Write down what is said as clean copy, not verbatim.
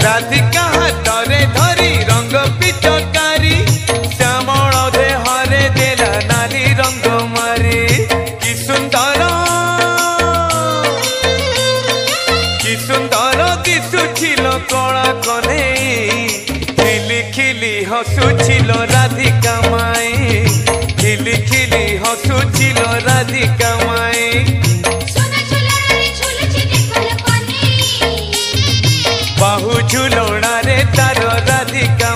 राधिका हाथरे धरी रंग पिचकारी श्यामल देहरे देला नाली रंग मारी कि सुंदर दिशुछिल कला कने खिली खिली हसुछिल राधिका माई खिली खिली हसुछिल राधिका माई बाहु झुलना रे तार राधिका